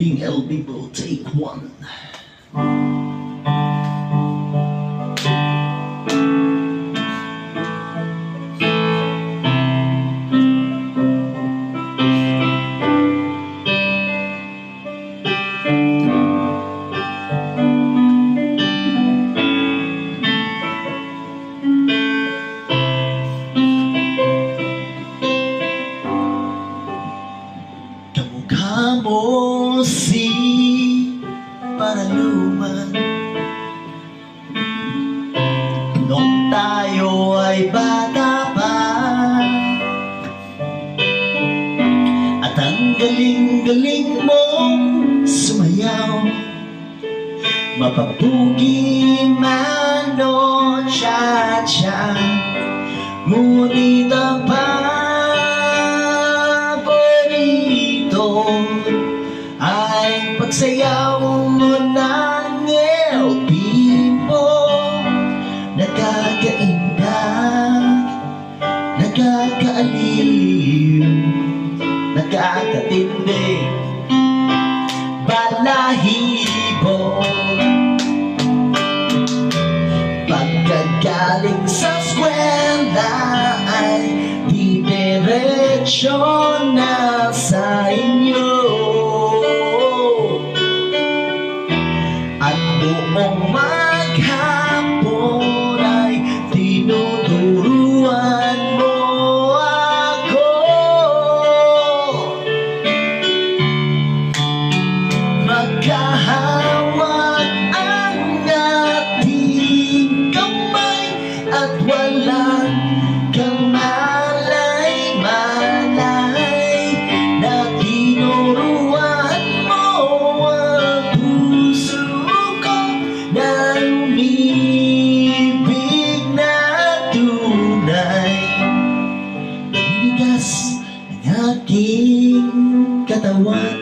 El Vivo, take one. Kamukha mo si Paraluman nung tayo ay bata pa, at ang galing-galing mong sumayaw, mapapugi man o cha-cha. Ngunit ang paborito ay pagsayaw mo ng El Vivo. Nakakainda, nakakaaliw, nakakatindi, balahibo. Pagkagaling sa eskwela ay didiretsyo na sa inyo, at buong maghapon ay tinuturuan mo ako. Magkahawak ang ating kamay at walang kang malay-malay, na tinuruan mo ang puso ko na umibig na tunay. Nanigas ang aking katawan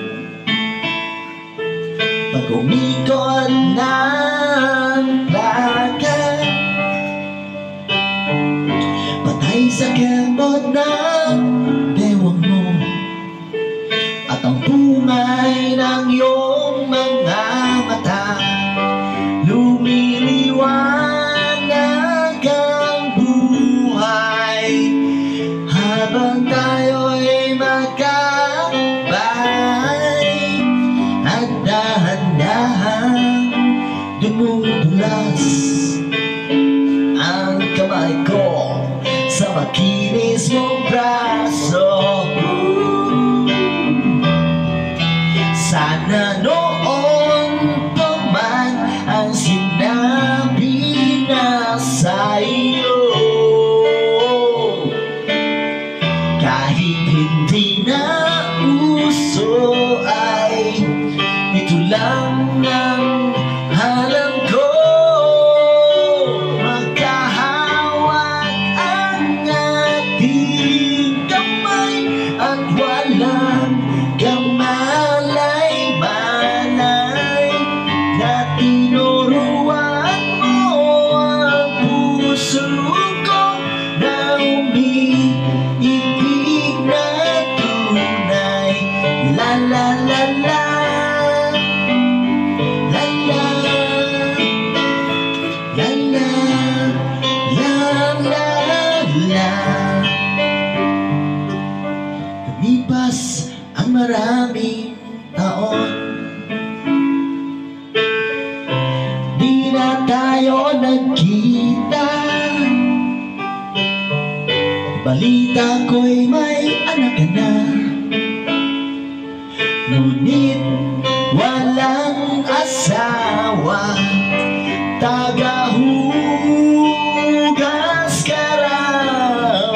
pag umikot ng plaka, patay sa kembot ng bewang mo, at ang pungay ng iyong mga mata. Lumiliwanag ang buhay habang tayo'y magkabay, at dahan-dahan dumudulas ang kamay ko sa makinis mong braso. Sana noon pa man ang sinabi na sa iyo, kahit hindi na uso ay ito lang ang alam ko. Magkahawak ang ating kamay at walang kamalay-malay, na tinuruan mo ang puso ko na umiibig na tunay. La la la la, la la, la la, la la la. Lumipas ang maraming taon, di na tayo nagkita. Balita ko'y may anak ka na, ngunit walang asawa. Tagahugas ka raw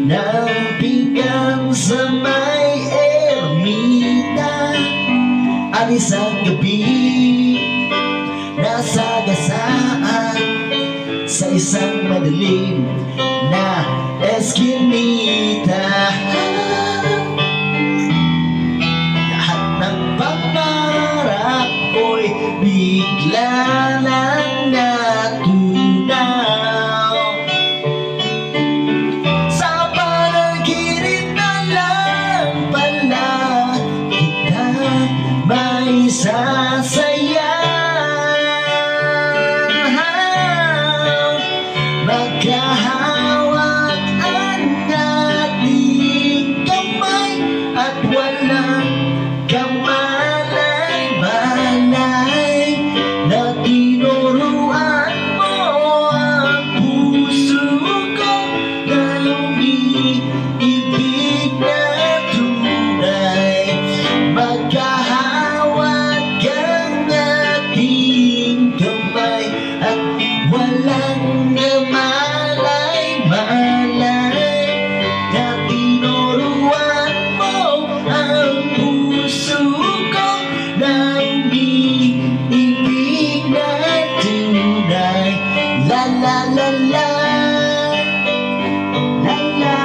ng pinggan sa may ermita. Alis ang gabi, nasagasaan sa isang madilim na eskinita. Lahat ng pangarap ko'y bigla lang natunaw. Sa panaginip na lang pala kita isasayang magkahawak ang ating kamay at walang kamalay-malay na tinuruan mo ang puso ko na umiibig na tunay. Magkahawak ang ating kamay at walang kamalay-malay na tinuruan mo ang puso ko na umiibig na tunay. La la la la, la la,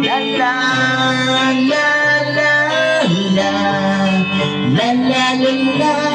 la la, la la la, la la la la.